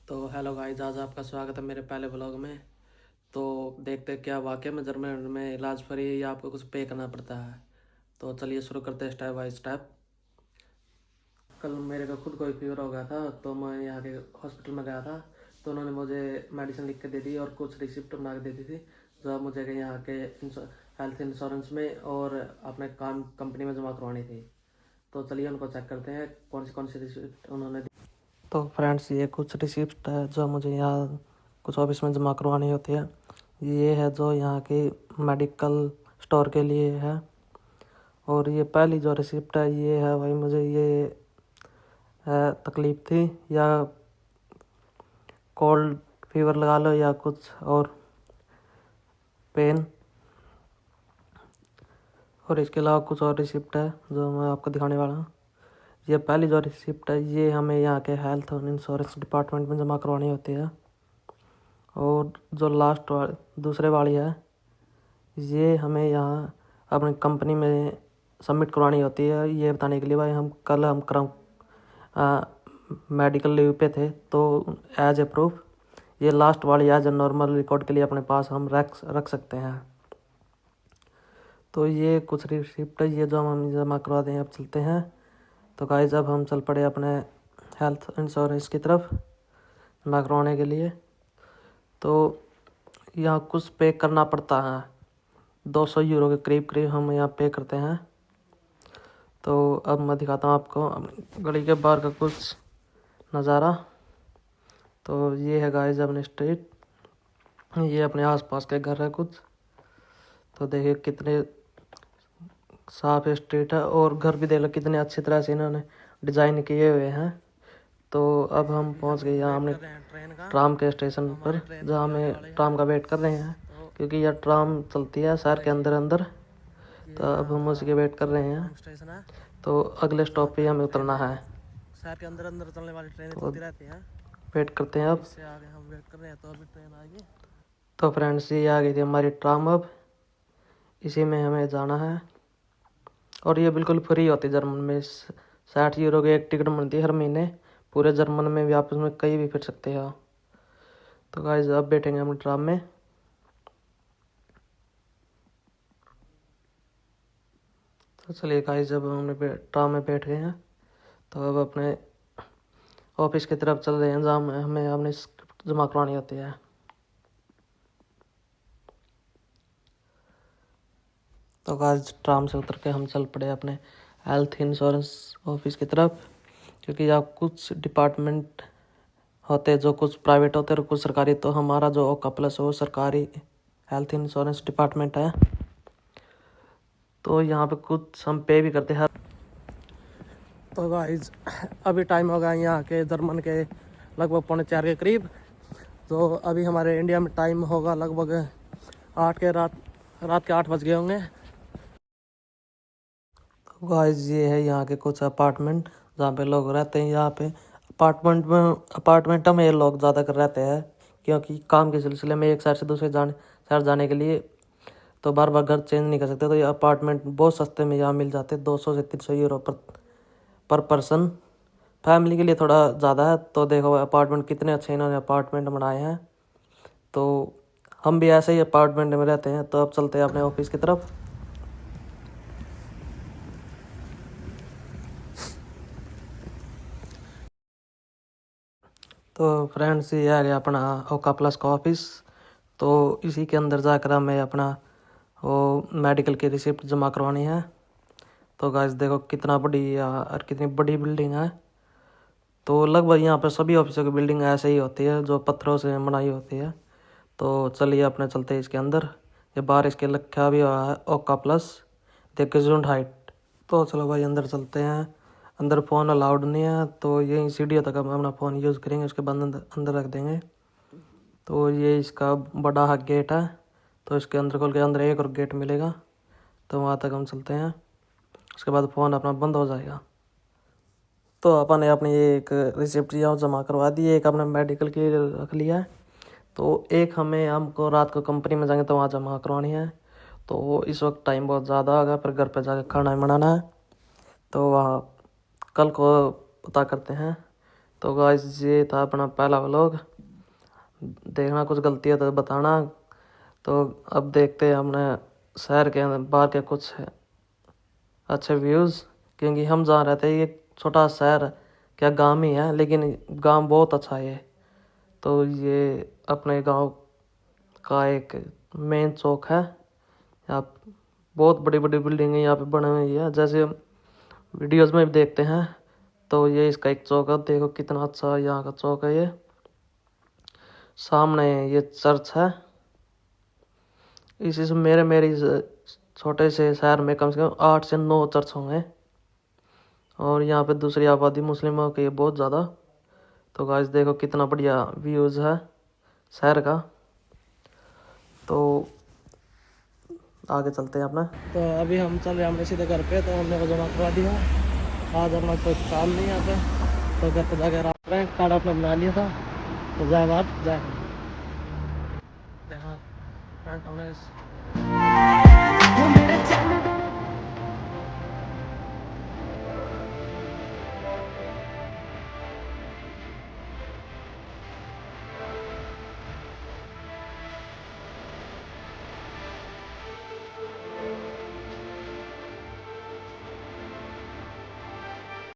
तो hello guys, आज आपका स्वागत है मेरे पहले ब्लॉग में। तो देखते हैं क्या वाकई में जर्मनी में इलाज फ्री है या आपको कुछ पे करना पड़ता है। तो चलिए शुरू करते हैं स्टेप बाय स्टेप। कल मेरे को खुद को फीवर हो गया था, तो मैं यहाँ के हॉस्पिटल में गया था। तो उन्होंने मुझे मेडिसिन लिख के दे दी और कुछ रिसिप्ट बना के दे दी थी, जो मुझे यहाँ के हेल्थ इंश्योरेंस में और अपने काम कंपनी में जमा करवानी थी। तो चलिए उनको चेक करते हैं कौन सी रिसिप्ट उन्होंने दी। तो फ्रेंड्स, ये कुछ रिसिप्ट है जो मुझे यहाँ कुछ ऑफिस में जमा करवानी होती है। ये है जो यहाँ की मेडिकल स्टोर के लिए है। और ये पहली जो रिसिप्ट है ये है भाई, मुझे ये तकलीफ़ थी या कोल्ड फीवर लगा लो या कुछ और पेन। और इसके अलावा कुछ और रिसिप्ट है जो मैं आपको दिखाने वाला हूँ। ये पहली जो रिसिप्ट है ये हमें यहाँ के हेल्थ और इंश्योरेंस डिपार्टमेंट में जमा करवानी होती है। और जो लास्ट वाली दूसरे वाली है ये हमें यहाँ अपनी कंपनी में सबमिट करवानी होती है, ये बताने के लिए भाई हम करम मेडिकल लीव पे थे, तो एज ए प्रूफ ये लास्ट वाली एज ए नॉर्मल रिकॉर्ड के लिए अपने पास हम रख सकते हैं। तो ये कुछ रिसिप्ट है ये जो हम जमा करवा दें। अब चलते हैं। तो गाइस, अब हम चल पड़े अपने हेल्थ इंश्योरेंस की तरफ जमा करवाने के लिए। तो यहाँ कुछ पे करना पड़ता है, 200 यूरो के करीब करीब हम यहाँ पे करते हैं। तो अब मैं दिखाता हूँ आपको गली के बाहर का कुछ नज़ारा। तो ये है गाइस अपने स्ट्रीट, ये अपने आसपास के घर है कुछ। तो देखिए कितने साफ स्ट्रीट है और घर भी देख लो कितने अच्छी तरह से इन्होंने डिज़ाइन किए हुए हैं। तो अब हम पहुंच गए यहाँ हमने ट्राम के स्टेशन पर, जहाँ हमें ट्राम का वेट कर रहे हैं क्योंकि यह ट्राम चलती है शहर के अंदर अंदर। तो अब हम उसकी वेट कर रहे हैं। तो अगले स्टॉप पे हमें उतरना है। शहर के अंदर अंदर चलने वाली ट्रेनें चलती रहती हैं। वेट करते हैं। अब इससे आगे हम वेट कर रहे हैं तो अभी ट्रेन आएगी। तो फ्रेंड्स, ये आ गई थी हमारी ट्राम। अब इसी में हमें जाना है और ये बिल्कुल फ्री होती है जर्मन में। 60 यूरो की एक टिकट मिलती है हर महीने। पूरे जर्मन में भी आप उसमें कहीं भी फिर सकते हो। तो गाइस, अब बैठेंगे हम ट्राम में। तो चलिए गाइस, जब हमने ट्राम में बैठ गए हैं तो अब अपने ऑफिस की तरफ चल रहे हैं जहाँ हमें अपनी स्क्रिप्ट जमा करवानी होती है। तो गाइस, ट्राम से उतर के हम चल पड़े अपने हेल्थ इंश्योरेंस ऑफिस की तरफ, क्योंकि यहाँ कुछ डिपार्टमेंट होते हैं जो कुछ प्राइवेट होते हैं और कुछ सरकारी। तो हमारा जो ओका प्लस है वो सरकारी हेल्थ इंश्योरेंस डिपार्टमेंट है। तो यहाँ पे कुछ हम पे भी करते हैं। तो गाइस, अभी टाइम हो गया यहाँ के जर्मन के लगभग 3:45 के करीब। तो अभी हमारे इंडिया में टाइम होगा लगभग रात के 8 बज गए होंगे। तो गाइस, ये है यहाँ के कुछ अपार्टमेंट जहाँ पे लोग रहते हैं। यहाँ पे अपार्टमेंट में ये लोग ज़्यादातर रहते हैं, क्योंकि काम के सिलसिले में एक शहर से दूसरे शहर जाने के लिए तो बार बार घर चेंज नहीं कर सकते। तो ये अपार्टमेंट बहुत सस्ते में यहाँ मिल जाते हैं, 200 से 300 यूरो पर पर्सन। फैमिली के लिए थोड़ा ज़्यादा है। तो देखो अपार्टमेंट कितने अच्छे इन्होंने अपार्टमेंट बनाए हैं। तो हम भी ऐसे ही अपार्टमेंट में रहते हैं। तो अब चलते हैं अपने ऑफिस की तरफ। तो फ्रेंड्स, ये आ गया अपना ओका प्लस का ऑफिस। तो इसी के अंदर जाकर हमें अपना वो मेडिकल की रिसिप्ट जमा करवानी है। तो गाइस देखो कितना बड़ी और कितनी बड़ी बिल्डिंग है। तो लगभग यहाँ पर सभी ऑफिसों की बिल्डिंग ऐसे ही होती है जो पत्थरों से बनाई होती है। तो चलिए अपने चलते हैं इसके अंदर। ये बाहर इसके लिखा भी हुआ है ओका प्लस द गेजुंड हाइट। तो चलो भाई अंदर चलते हैं। अंदर फ़ोन अलाउड नहीं है, तो यही सीढ़ियों तक हम अपना फ़ोन यूज़ करेंगे, उसके बाद अंदर रख देंगे। तो ये इसका बड़ा गेट है। तो इसके अंदर खोल के अंदर एक और गेट मिलेगा, तो वहाँ तक हम चलते हैं। उसके बाद फ़ोन अपना बंद हो जाएगा। तो अपन ने अपनी एक रिसिप्ट यहाँ जमा करवा दी, एक अपने मेडिकल की रख लिया है। तो एक हमको रात को कंपनी में जाएंगे तो वहाँ जमा करवानी है। तो इस वक्त टाइम बहुत ज़्यादा आ गया, फिर घर पे जाकर खाना बनाना है। तो वहाँ कल को पता करते हैं। तो गाइस ये था अपना पहला व्लॉग। देखना कुछ गलती है तो बताना। तो अब देखते हैं अपने शहर के अंदर बाहर के कुछ अच्छे व्यूज़, क्योंकि हम जहाँ रहते हैं ये छोटा शहर क्या गांव ही है, लेकिन गांव बहुत अच्छा है। तो ये अपने गांव का एक मेन चौक है। यहाँ बहुत बड़ी बड़ी बिल्डिंगें यहाँ पे बनी हुई है, जैसे हम वीडियोस में भी देखते हैं। तो ये इसका एक चौक है, देखो कितना अच्छा यहाँ का चौक है। ये सामने ये चर्च है। इसी से मेरी छोटे से शहर में कम से कम 8 से 9 चर्च होंगे, और यहाँ पे दूसरी आबादी मुस्लिमों की बहुत ज़्यादा। तो गाइस देखो कितना बढ़िया व्यूज़ है शहर का। तो आगे चलते हैं अपना। तो अभी हम चल रहे हैं अपने सीधे घर पे। तो हमने वो जमा करवा दिया। आज अपना कोई काम नहीं यहाँ पे, तो घर पे जाकर आप रहे कार्ड अपना बना लिया था। तो जाए बात जाए।